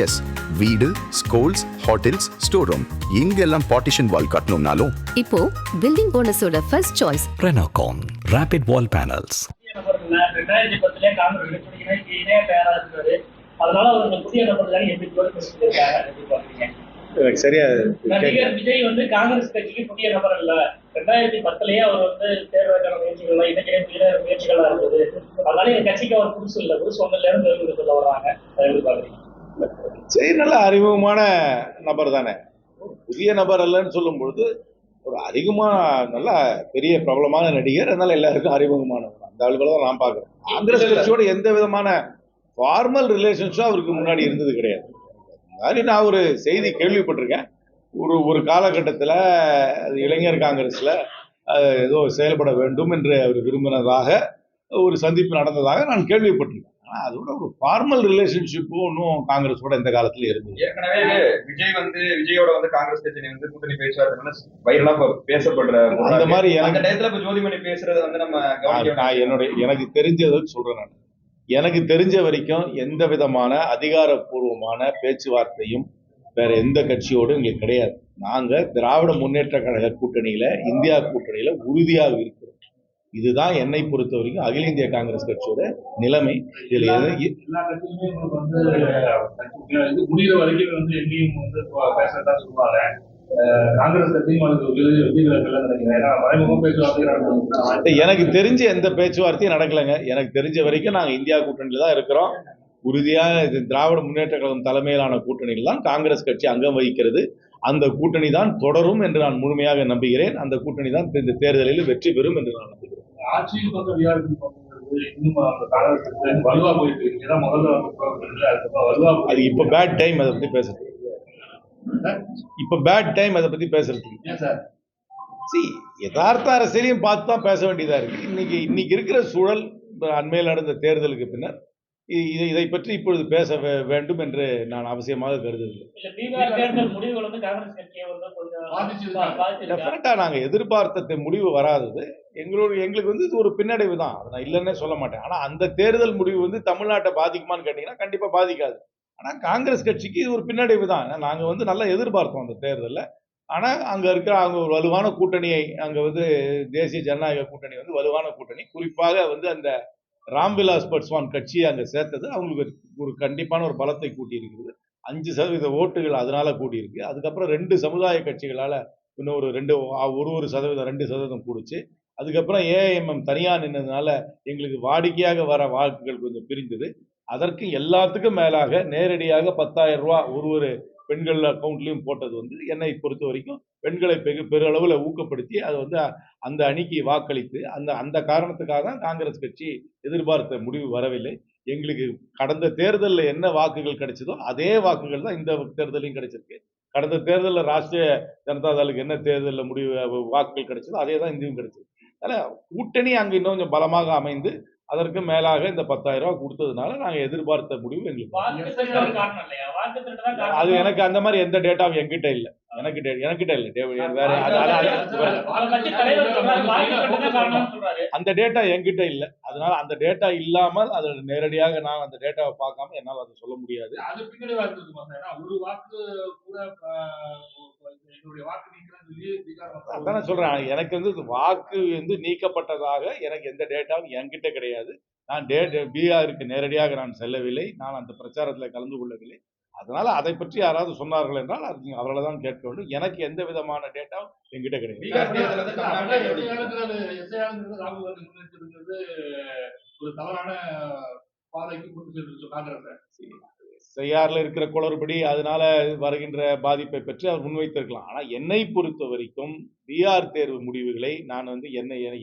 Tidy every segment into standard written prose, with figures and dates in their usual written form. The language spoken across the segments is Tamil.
எஸ், வீடு, ஸ்கூல்ஸ், ஹோட்டல்ஸ், ஸ்டோர் ரூம் இங்கெல்லாம் பார்ட்டிஷன் வால் கட்டணும்னாலும் இப்போ பில்டிங் போனஸோட first choice Renocon Rapid Wall Panels. 2010 Congress இணைய தயாரா இருக்காரு. அதனால அவர் புதிய நபர்கள் எப்படி இருக்காங்க? சரியா நடிகர் விஜய் வந்து காங்கிரஸ் கட்சிக்கு புதிய நபர் இல்ல. 2010லயே அவர் வந்து தேர்தலுக்கான முயற்சிகள் இணைக்கிற முயற்சிகளா இருந்தது. அதனால எங்க கட்சிக்கு அவர் புதுசு இல்ல, புதுசு ஒன்றுல இருந்து சொல்ல வர்றாங்க. சரி, நல்ல அறிமுகமான நபர் தானே. புதிய நபர் அல்லன்னு சொல்லும் பொழுது ஒரு அதிகமா நல்ல பெரிய பிரபலமான நடிகர், அதனால எல்லாருக்கும் அறிமுகமானவர். அந்த அளவுக்கு தான் நான் பாக்குறேன். காங்கிரஸ் கட்சியோட எந்த விதமான ஃபார்மல் ரிலேஷன்ஸும் அவருக்கு முன்னாடி இருந்தது கிடையாது. மாதிரி நான் ஒரு செய்தி கேள்விப்பட்டிருக்கேன். ஒரு காலகட்டத்தில் இளைஞர் காங்கிரஸ்ல ஏதோ செயல்பட வேண்டும் என்று அவர் விரும்பினதாக ஒரு சந்திப்பு நடந்ததாக நான் கேள்விப்பட்டிருக்கேன். ஆனால் அதோட ஒரு ஃபார்மல் ரிலேஷன்ஷிப்பும் ஒன்றும் காங்கிரஸோட எந்த காலத்துல இருந்தது. ஏற்கனவே விஜயோட காங்கிரஸ் கட்சி கூட்டணி பேசுவாரு வைரலா பேசப்படுற அந்த மாதிரி அந்த டயத்துல இப்ப ஜோதிமணி பேசுறது நம்ம எனக்கு தெரிஞ்சதை சொல்றேன். நான் எனக்கு தெரிஞ்ச வரைக்கும் எந்த விதமான அதிகாரப்பூர்வமான பேச்சுவார்த்தையும் வேற எந்த கூட்டணியோடும் எங்களுக்கு கிடையாது. நாங்க திராவிட முன்னேற்ற கழக கூட்டணியில, இந்தியா கூட்டணியில உறுதியாக இருக்கிறோம். இதுதான் என்னை பொறுத்த வரைக்கும் அகில இந்திய காங்கிரஸ் கட்சியோட நிலைமை. இதுல எல்லா கட்சியுமே முடிகிற வரைக்கும் எங்கேயும் பேசுறதா சொல்லுவாங்க. காங்கிரஸ் எனக்கு தெரிஞ்ச எந்த பேச்சுவார்த்தையும் நடக்கலைங்க. எனக்கு தெரிஞ்ச வரைக்கும் நாங்க இந்தியா கூட்டணியில தான் இருக்கிறோம். உறுதியாக திராவிட முன்னேற்ற கழகம் தலைமையிலான கூட்டணியில் தான் காங்கிரஸ் கட்சி அங்கம் வகிக்கிறது. அந்த கூட்டணி தான் தொடரும் என்று நான் முழுமையாக நம்புகிறேன். அந்த கூட்டணி தான் இந்த தேர்தலில் வெற்றி பெறும் என்று நான் நம்புகிறேன். ஆட்சியில் இன்னும் வலுவா போயிட்டு அது இப்ப பேட் டைம் அதை பத்தி பேசுறது. இப்ப பேட் டைம் அதை பத்தி பேசுறதுக்கு யதார்த்த அரசியலையும் பார்த்து தான் பேச வேண்டியதா இருக்கு. இன்னைக்கு இருக்கிற சூழல், அண்மையில் நடந்த தேர்தலுக்கு பின்னர் இதை பற்றி இப்பொழுது பேச வேண்டும் என்று நான் அவசியமாக கருதவில்லை. நாங்க எதிர்பார்த்த முடிவு வராதது எங்களுக்கு இது ஒரு பின்னடைவு தான். அதை நான் இல்லைன்னே சொல்ல மாட்டேன். ஆனா அந்த தேர்தல் முடிவு தமிழ்நாட்டை பாதிக்குமான்னு கேட்டீங்கன்னா கண்டிப்பா பாதிக்காது. ஆனா காங்கிரஸ் கட்சிக்கு இது ஒரு பின்னடைவு தான். நாங்க நல்லா எதிர்பார்த்தோம் அந்த தேர்தலில். ஆனா அங்க அவங்க ஒரு வலுவான கூட்டணியை, அங்க தேசிய ஜனநாயக கூட்டணி வலுவான கூட்டணி, குறிப்பாக அந்த ராம்விலாஸ் பாஸ்வான் கட்சியை அங்க சேர்த்தது அவங்களுக்கு ஒரு கண்டிப்பான ஒரு பலத்தை கூட்டி இருக்கிறது. 5% ஓட்டுகள் அதனால கூட்டி இருக்கு. அதுக்கப்புறம் 2 சமுதாய கட்சிகளால இன்னும் ஒரு 2% கூடுச்சு. அதுக்கப்புறம் ஏஐஎம்எம் தனியா நின்றதுனால எங்களுக்கு வாடிக்கையாக வர வாக்குகள் கொஞ்சம் பிரிந்தது. அதற்கு எல்லாத்துக்கும் மேலாக நேரடியாக 10,000 ரூபாய் ஒரு பெண்கள் அக்கௌண்ட்லயும் போட்டது என்னை பொறுத்த வரைக்கும் பெண்களை பெருளவுல ஊக்கப்படுத்தி அது அந்த அணிக்கு வாக்களித்து அந்த காரணத்துக்காக தான் காங்கிரஸ் கட்சி எதிர்பார்த்த முடிவு வரவில்லை. எங்களுக்கு கடந்த தேர்தலில் என்ன வாக்குகள் கிடைச்சதோ அதே வாக்குகள் தான் இந்த தேர்தலையும் கிடைச்சிருக்கு. கடந்த தேர்தலில் ராஷ்டிரிய ஜனதா தளுக்கு என்ன தேர்தலில் வாக்குகள் கிடைச்சதோ அதே தான் இந்தியும் கிடைச்சது. அதனால கூட்டணி அங்க இன்னும் கொஞ்சம் பலமாக அமைந்து அதற்கு மேலாக இந்த 10,000 ரூபாய் கொடுத்ததுனால நாங்க எதிர்பார்த்த முடிவு எங்களுக்கு அது எனக்கு அந்த மாதிரி எந்த டேட்டாவும் என்கிட்ட இல்ல. எனக்கிட்ட இல்ல. வேற அந்த டேட்டா என்கிட்ட இல்ல. அதனால அந்த டேட்டா இல்லாமல் அது நேரடியாக நான் அந்த டேட்டாவை பார்க்காம என்னால் அதை சொல்ல முடியாது. அதான் சொல்றேன். எனக்கு வாக்கு நீக்கப்பட்டதாக எனக்கு எந்த டேட்டாவும் என்கிட்ட கிடையாது. நான் பீகாருக்கு நேரடியாக நான் செல்லவில்லை. நான் அந்த பிரச்சாரத்தில் கலந்து கொள்ளவில்லை. அதனால அதை பற்றி யாராவது சொன்னார்கள் என்றால் அது அவர்களை தான் கேட்க வேண்டும். எனக்கு எந்த விதமான டேட்டாவும் என்கிட்ட கிடையாது. ஒரு தவறான பாதைக்கு செய்யாறுல இருக்கிற குளறுபடி, அதனால வருகின்ற பாதிப்பை பற்றி அவர் முன்வைத்திருக்கலாம். ஆனா என்னை பொறுத்த வரைக்கும் பீகார் தேர்வு முடிவுகளை நான்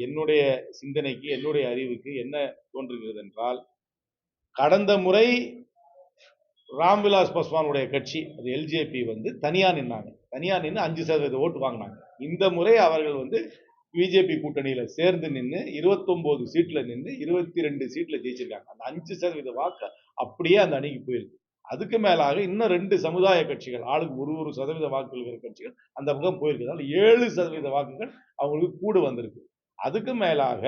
என்னுடைய சிந்தனைக்கு, என்னுடைய அறிவுக்கு என்ன தோன்றுகிறது என்றால், கடந்த முறை ராம்விலாஸ் பாஸ்வானுடைய கட்சி அது எல்ஜேபி தனியா நின்னாங்க. தனியா நின்று 5% ஓட்டு வாங்கினாங்க. இந்த முறை அவர்கள் பிஜேபி கூட்டணியில சேர்ந்து நின்று 29 சீட்ல நின்று 22 சீட்ல ஜெயிச்சிருக்காங்க. அந்த 5% வாக்கு அப்படியே அந்த அணிக்கு போயிருக்கு. அதுக்கு மேலாக இன்னும் 2 சமுதாய கட்சிகள், ஆளுக்கு ஒரு சதவீத வாக்குகள் இருக்கிற கட்சிகள் அந்த பக்கம் போயிருக்கு. 7% வாக்குகள் அவங்களுக்கு கூட வந்திருக்கு. அதுக்கு மேலாக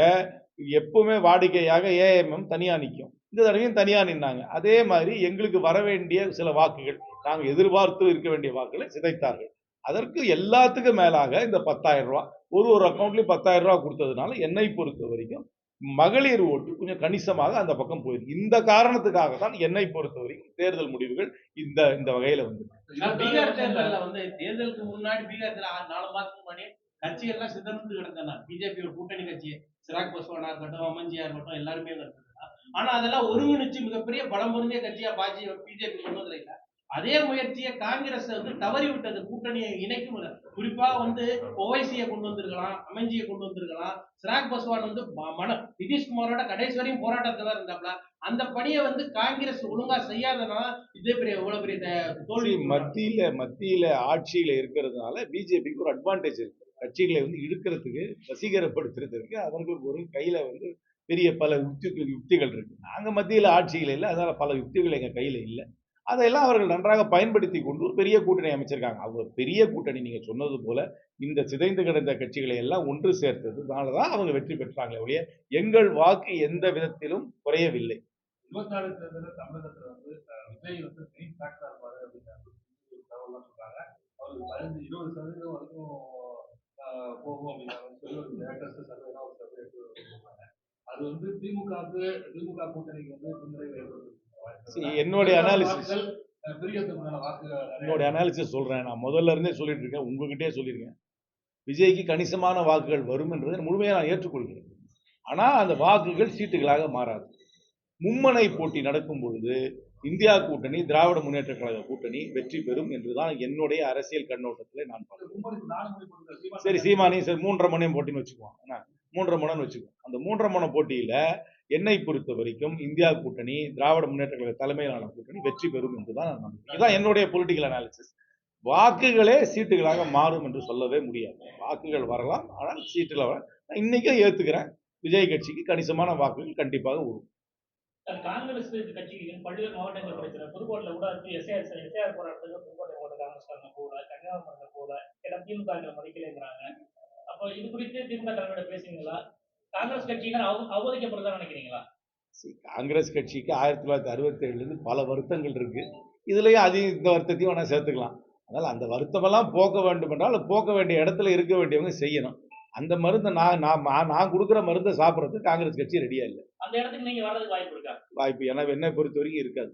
எப்பவுமே வாடிக்கையாக ஏஎம்எம் தனியா நிற்கும். இந்த தடவையும் தனியாக நின்னாங்க. அதே மாதிரி எங்களுக்கு வர வேண்டிய சில வாக்குகள், நாங்கள் எதிர்பார்த்து இருக்க வேண்டிய வாக்குகளை சிதைத்தார்கள். அதற்கு எல்லாத்துக்கும் மேலாக இந்த 10,000 ரூபாய் ஒரு அக்கௌண்ட்லயும் 10,000 ரூபாய் கொடுத்ததுனால என்னை பொறுத்த வரைக்கும் மகளிர் ஓட்டு கொஞ்சம் கணிசமாக அந்த பக்கம் போயிருக்கு. இந்த காரணத்துக்காக தான் என்னை பொறுத்த வரைக்கும் தேர்தல் முடிவுகள் இந்த இந்த வகையில வந்து பீகார் தேர்தல்ல வந்து தேர்தலுக்கு முன்னாடி பீகார் 4 மாசத்துக்கு முன்னாடி கட்சிகள்லாம் சிதறந்து கிடந்தன. பிஜேபி ஒரு கூட்டணி கட்சி, சிராக் பாஸ்வானா இருக்கட்டும், அமன்ஜியா இருக்கட்டும், எல்லாருமே இருந்தது. ஆனா அதெல்லாம் ஒருங்கிணைச்சு மிகப்பெரிய பலம் பொருந்திய கட்சியா பிஜேபி கொண்டு இல்ல. அதே முயற்சியை காங்கிரஸ் வந்து தவறி விட்டது. கூட்டணியை இணைக்கும் குறிப்பா வந்து ஓவைசியை கொண்டு வந்திருக்கலாம், அமன்ஜியை கொண்டு வந்திருக்கலாம். சிராக் பாஸ்வான் வந்து நிதிஷ்குமாரோட கடைசி வரையும் போராட்டத்துல தான் இருந்தாப்ல. அந்த பணியை வந்து காங்கிரஸ் ஒழுங்கா செய்யாதனால இதே பெரிய இவ்வளவு பெரிய தோல்வி. மத்தியில ஆட்சியில இருக்கிறதுனால பிஜேபிக்கு ஒரு அட்வான்டேஜ் இருக்கு. கட்சிகளை வந்து இழுக்கிறதுக்கு, வசீகரப்படுத்துறதுக்கு அவங்களுக்கு ஒரு கையில வந்து பெரிய பல யுக்திகள் இருக்கு. நாங்க மத்தியில ஆட்சியில இல்லை, அதனால பல யுக்திகள் எங்க கையில இல்லை. அதையெல்லாம் அவர்கள் நன்றாக பயன்படுத்தி கொண்டு ஒரு பெரிய கூட்டணி அமைச்சிருக்காங்க. அவங்க பெரிய கூட்டணி நீங்க சொன்னது போல இந்த சிதைந்து கிடந்த கட்சிகளை எல்லாம் ஒன்று சேர்த்ததுனாலதான் அவங்க வெற்றி பெற்றாங்களே ஒழிய எங்கள் வாக்கு எந்த விதத்திலும் குறையவில்லை. 24 தேர்தலில் தமிழகத்துல வந்து விஜய் வந்து மெயின் ஃபேக்டரா இருப்பாரு அப்படின்னு தகவல்லாம் சொல்றாங்க. அவருக்கு 15-20% வரைக்கும் போகும் அப்படின்னு சொல்லி ஒரு லேட்டஸ்ட் சர்வேலாம் ஒரு சர்வே எடுத்து அது வந்து திமுக கூட்டணிக்கு வந்து பின்னடைவு ஏற்படுத்தும். என்னுடைய அனாலிசிஸ் என்னுடைய அனாலிசிஸ் சொல்றேன். நான் முதல்ல இருந்தே சொல்லிட்டு இருக்கேன், உங்ககிட்டே சொல்லியிருக்கேன். விஜய்க்கு கணிசமான வாக்குகள் வரும் என்பதை முழுமையாக நான் ஏற்றுக்கொள்கிறேன். ஆனா அந்த வாக்குகள் சீட்டுகளாக மாறாது. மும்மனை போட்டி நடக்கும் பொழுது இந்தியா கூட்டணி, திராவிட முன்னேற்ற கழக கூட்டணி வெற்றி பெறும் என்றுதான் என்னுடைய அரசியல் கண்ணோட்டத்தில் நான் பார்க்கிறேன். சரி, சீமானி சரி 3.5 முனையம் போட்டின்னு வச்சுக்குவோம். 3.5 முனைன்னு வச்சுக்குவோம். அந்த 3.5 முனை போட்டியில என்னை பொறுத்த வரைக்கும் இந்தியா கூட்டணி, திராவிட முன்னேற்ற கழக தலைமையிலான கூட்டணி வெற்றி பெறும் என்றுதான் நான் நம்புகிறேன். இதுதான் என்னுடைய பொலிட்டிக்கல் அனாலிசிஸ். வாக்குகளே சீட்டுகளாக மாறும் என்று சொல்லவே முடியாது. வாக்குகள் வரலாம், ஆனால் சீட்டுல வர இன்னைக்கே ஏத்துக்கிறேன். விஜய் கட்சிக்கு கணிசமான வாக்குகள் கண்டிப்பாக வரும். காங்கிரஸ் கட்சிக்கு பல்வேறு மாவட்டங்கள் பிரச்சனை. புதுக்கோட்டையில கூட எஸ்ஐஆர் போராட்டத்துக்கு புதுக்கோட்டை மாவட்ட காங்கிரஸ்காரங்க போல, கன்னியாகுமரி போல எல்லாம் திமுக மதிக்கலைங்கிறாங்க. அப்போ இது குறித்து திமுக தலைவரோட பேசுறீங்களா? காங்கிரஸ் கட்சியினர் அவமதிக்கப்படுறதா நினைக்கிறீங்களா? காங்கிரஸ் கட்சிக்கு 1967 பல வருத்தங்கள் இருக்கு. இதுலயும் இந்த வருத்தத்தையும் வேணா சேர்த்துக்கலாம். அதனால அந்த வருத்தமெல்லாம் போக்க வேண்டும் என்றால் போக்க வேண்டிய இடத்துல இருக்க வேண்டியவங்க செய்யணும். அந்த மருந்தை நான் கொடுக்குற மருந்தை சாப்பிட்றதுக்கு காங்கிரஸ் கட்சி ரெடியா இல்லை. அந்த இடத்துக்கு நீங்க வர்றதுக்கு வாய்ப்பு இருக்கா? வாய்ப்பு என்னை பொறுத்த வரைக்கும் இருக்காது.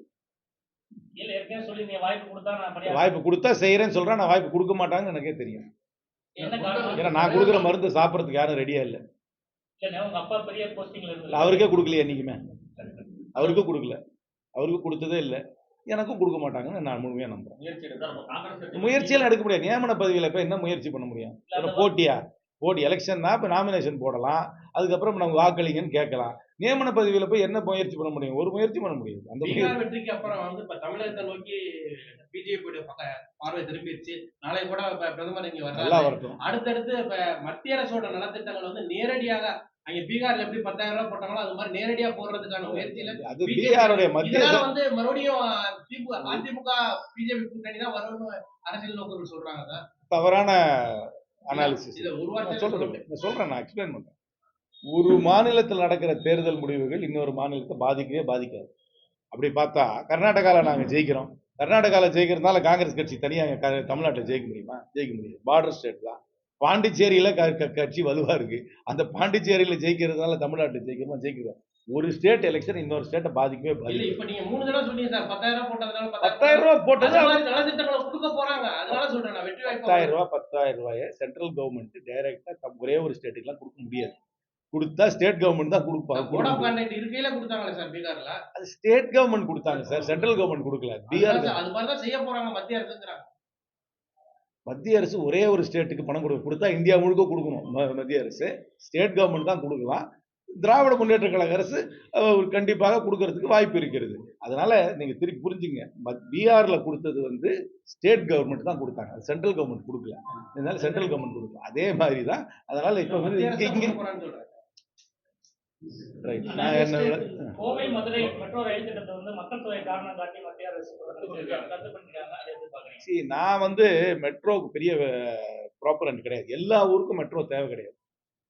இல்ல ஏற்கனவே சொல்லி நீங்க வாய்ப்பு கொடுத்தா செய்யறேன்னு சொல்றேன். நான் வாய்ப்பு கொடுக்க மாட்டாங்கன்னு எனக்கே தெரியும். ஏன்னா நான் கொடுக்குற மருந்து சாப்பிட்றதுக்கு யாரும் ரெடியா இல்லை. உங்க அப்பா பெரிய போஸ்டிங்ல இருந்து அவருக்கே கொடுக்கலையே என்னைக்குமே. அவருக்கும் கொடுக்கல, அவருக்கு கொடுத்ததே இல்லை, எனக்கும் கொடுக்க மாட்டாங்கன்னு நான் முழுமையா நம்புறேன். முயற்சியெல்லாம் எடுக்க முடியாது. நியமன பதவியில போய் என்ன முயற்சி பண்ண முடியும்? போட்டி எலெக்ஷன்னா இப்போ நாமினேஷன் போடலாம், அதுக்கப்புறம் நம்ம வாக்களிங்கன்னு கேட்கலாம். நியமன பதவியில போய் என்ன முயற்சி பண்ண முடியும்? ஒரு முயற்சி பண்ண முடியாது. அந்த வெற்றிக்கு அப்புறம் வந்து இப்ப தமிழகத்தை நோக்கி பிஜேபி பார்வை திரும்பிடுச்சு. நாளை கூட பிரதமர் இங்க வரலாம். அடுத்தடுத்து இப்ப மத்திய அரசோட நலத்திட்டங்கள் வந்து நேரடியாக அங்க பீகார்ல எப்படி 10,000 ரூபாய் போட்டாங்களோ அது மாதிரி நேரடியா போடுறதுக்கான முயற்சியில வந்து மறுபடியும் அதிமுக பிஜேபி கூட்டணி தான் வரும்னு அரசியல் நோக்கர்கள் சொல்றாங்க சார். தவறான அனாலிசிஸ். சொல்றேன், நான் எக்ஸ்பிளைன் பண்றேன். ஒரு மாநிலத்தில் நடக்கிற தேர்தல் முடிவுகள் இன்னொரு மாநிலத்தை பாதிக்காது. அப்படி பார்த்தா கர்நாடகாவில் நாங்கள் ஜெயிக்கிறோம். கர்நாடகாவில் ஜெயிக்கிறதுனால காங்கிரஸ் கட்சி தனியாக தமிழ்நாட்டில் ஜெயிக்க முடியுமா? ஜெயிக்க முடியாது. பார்டர் ஸ்டேட் தான். பாண்டிச்சேரியில கட்சி வலுவா இருக்கு. அந்த பாண்டிச்சேரியில ஜெயிக்கிறதுனால தமிழ்நாட்டில் ஜெயிக்கிறோம். ஒரு ஸ்டேட் எலெக்ஷன் இன்னொரு ஸ்டேட்டை பாதிக்கவே பாதிக்கும். இப்ப நீங்க 3 தடவை சொன்னீங்க சார், 10,000 ரூபாய் போட்டதுனால 10,000 ரூபாய் போட்டது நலத்திட்டங்களை கொடுக்க போறாங்க. அதனால சொல்றேன் நான் வெற்றி வாய்ப்பு. 10,000 ரூபாயை சென்ட்ரல் கவர்மெண்ட் டைரக்டா ஒரே ஒரு ஸ்டேட்டுக்குலாம் கொடுக்க முடியாது. கொடுத்தா ஸ்டேட் கவர்மெண்ட் தான் கொடுப்பாங்க. இருக்கையில கொடுத்தாங்களே சார் பீகார்ல. அது ஸ்டேட் கவர்மெண்ட் கொடுத்தாங்க சார், சென்ட்ரல் கவர்மெண்ட் கொடுக்கல. பீகார் அது மாதிரி தான் செய்ய போறாங்க மத்திய அரசுங்கிறாங்க. மத்திய அரசு ஒரே ஒரு ஸ்டேட்டுக்கு பணம் கொடுத்தா இந்தியா முழுக்க கொடுக்கணும். மத்திய அரசு ஸ்டேட் கவர்மெண்ட் தான் கொடுக்கலாம். திராவிட முன்னேற்ற கழக அரசு கண்டிப்பாக கொடுக்கறதுக்கு வாய்ப்பு இருக்கிறது. அதனால நீங்க திருப்பி புரிஞ்சுங்க, பீகார்ல கொடுத்தது வந்து ஸ்டேட் கவர்மெண்ட் தான் கொடுத்தாங்க, சென்ட்ரல் கவர்மெண்ட் கொடுக்கல. அதனால சென்ட்ரல் கவர்மெண்ட் கொடுக்கல. அதே மாதிரி தான். அதனால இப்ப வந்து கோவை மதுரை மெட்ரோ ரயில் திட்டத்தை வந்து மக்கள் தொகை காரணம் காட்டி மத்திய அரசு ரத்து பண்ணிருக்காங்க. நான் வந்து மெட்ரோக்கு பெரிய ப்ராப்பரண்ட் கிடையாது. எல்லா ஊருக்கும் மெட்ரோ தேவை கிடையாது.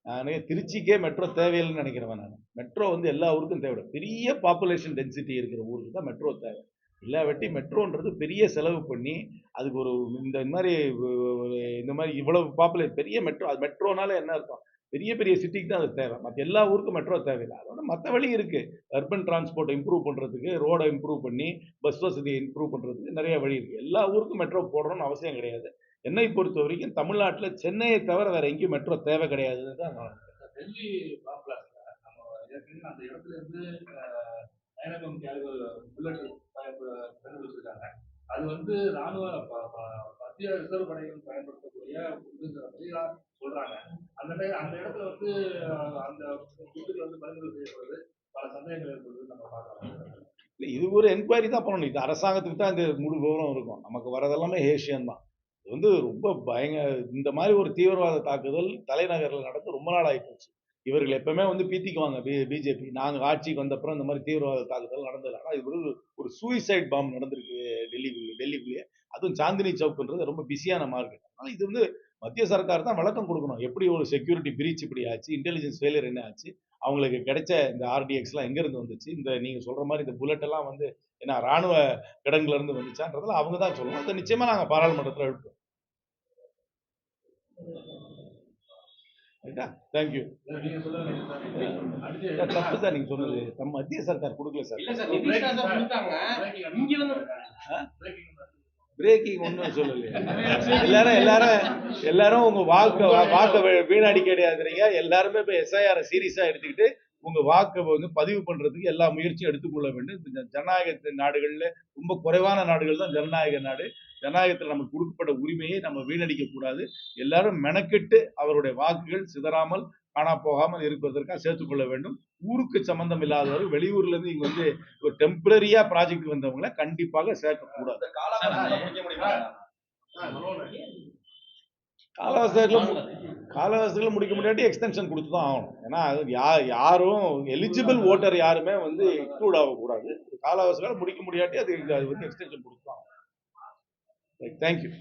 நான் திருச்சிக்கே மெட்ரோ தேவையில்லைன்னு நினைக்கிறவன் நான். மெட்ரோ வந்து எல்லா ஊருக்கும் தேவை. பெரிய பாப்புலேஷன் டென்சிட்டி இருக்கிற ஊருக்கு தான் மெட்ரோ தேவை. இல்லாவட்டி மெட்ரோன்றது பெரிய செலவு பண்ணி அதுக்கு ஒரு இந்த மாதிரி இவ்வளவு பெரிய மெட்ரோ, அது மெட்ரோனால என்ன அர்த்தம், பெரிய பெரிய சிட்டிக்கு தான் அது தேவை. மற்ற எல்லா ஊருக்கும் மெட்ரோ தேவையில்லை. அதோட மற்ற வழி இருக்கு. அர்பன் டிரான்ஸ்போர்ட்டை இம்ப்ரூவ் பண்றதுக்கு, ரோடை இம்ப்ரூவ் பண்ணி பஸ் வசதியை இம்ப்ரூவ் பண்றதுக்கு நிறைய வழி இருக்கு. எல்லா ஊருக்கும் மெட்ரோ போடணும்னு அவசியம் கிடையாது. என்னை பொறுத்த வரைக்கும் தமிழ்நாட்டில் சென்னையை தவிர வேற எங்கேயும் மெட்ரோ தேவை கிடையாதுன்னு தான் நான் நினைக்கிறேன். டெல்லி பாம்பிளாஸ்ல நம்ம ஏற்கனவே அந்த இடத்துல இருந்து நயனகம் புல்லட் கண்டுபிடிச்சிருக்காங்க. அது வந்து ராணுவ மத்திய ரிசர்வ் படைகள் பயன்படுத்தக்கூடிய சொல்றாங்க. அந்த இடத்துல வந்து அந்த குண்டுகள் வந்து பறிமுதல் செய்யப்படுறது பல சந்தேகங்கள் ஏற்படுறது நம்ம பார்க்கலாம். இது ஒரு என்கொயரி தான் பண்ணணும். இது அரசாங்கத்துக்கு தான் இந்த முழு விவரம் இருக்கும். நமக்கு வரதெல்லாமே ஏஷியன் தான். இது வந்து ரொம்ப இந்த மாதிரி ஒரு தீவிரவாத தாக்குதல் தலைநகரில் நடந்து ரொம்ப நாள் ஆகிப்போச்சு. இவர்கள் எப்பவுமே வந்து பீத்திக்குவாங்க பிஜேபி. நாங்கள் ஆட்சிக்கு வந்தப்புறம் இந்த மாதிரி தீவிரவாத தாக்குதல் நடந்தது. ஆனால் இது ஒரு சூசைட் பாம்பு நடந்திருக்கு டெல்லிக்குள்ளேயே. அதுவும் சாந்தினி சவுக்குன்றது ரொம்ப பிஸியான மார்க்கெட். அதனால இது வந்து மத்திய சர்க்கார் தான் விளக்கம் கொடுக்கணும். எப்படி ஒரு செக்யூரிட்டி பிரீச் இப்படி ஆச்சு, இன்டெலிஜென்ஸ் ஃபெயிலியர் என்ன ஆச்சு, அவங்களுக்கு கிடைச்ச இந்த ஆர்டிஎக்ஸ்லாம் எங்கேருந்து வந்துச்சு, இந்த நீங்கள் சொல்கிற மாதிரி இந்த புல்லட் எல்லாம் வந்து ஏன்னா ராணுவ கிடங்குல இருந்து வந்துச்சான்றதுல அவங்க தான் சொல்லணும். அதை நிச்சயமாக நாங்கள் பாராளுமன்றத்தில் எழுப்போம். ரைட்டா? தேங்க்யூ. தப்பு சார் நீங்க சொன்னது. மத்திய சர்க்கார் கொடுக்கல சார். பிரேக்கிங் ஒன்றும் சொல்லலையே. எல்லாரும் உங்க வாக்க வீணாடி கிடையாதுறீங்க. எல்லாருமே இப்போ எஸ்ஐஆர் சீரியஸா எடுத்துக்கிட்டு உங்க வாக்கை வந்து பதிவு பண்றதுக்கு எல்லா முயற்சியும் எடுத்துக்கொள்ள வேண்டும். ஜனநாயக நாடுகள்ல ரொம்ப குறைவான நாடுகள் தான் ஜனநாயக நாடு. ஜனநாயகத்தில் நமக்கு கொடுக்கப்பட்ட உரிமையை நம்ம வீணடிக்க கூடாது. எல்லாரும் மெனக்கெட்டு அவருடைய வாக்குகள் சிதறாமல் காணா போகாமல் இருப்பதற்காக சேர்த்துக்கொள்ள வேண்டும். ஊருக்கு சம்பந்தம் இல்லாதவர்கள் வெளியூர்ல இருந்து இங்க வந்து ஒரு டெம்பரரியா ப்ராஜெக்ட் வந்தவங்களை கண்டிப்பாக சேர்க்க கூடாது. காலவாசத்துல முடிக்க முடியாட்டி எக்ஸ்டென்ஷன் கொடுத்து தான் ஆகணும். ஏன்னா யாரும் எலிஜிபிள் ஓட்டர் யாருமே வந்து இன்க்ளூட் ஆகக்கூடாது. காலவாசத்துல முடிக்க முடியாட்டி அது வந்து எக்ஸ்டென்ஷன் கொடுத்து தான் ஆகணும். தேங்க்யூ.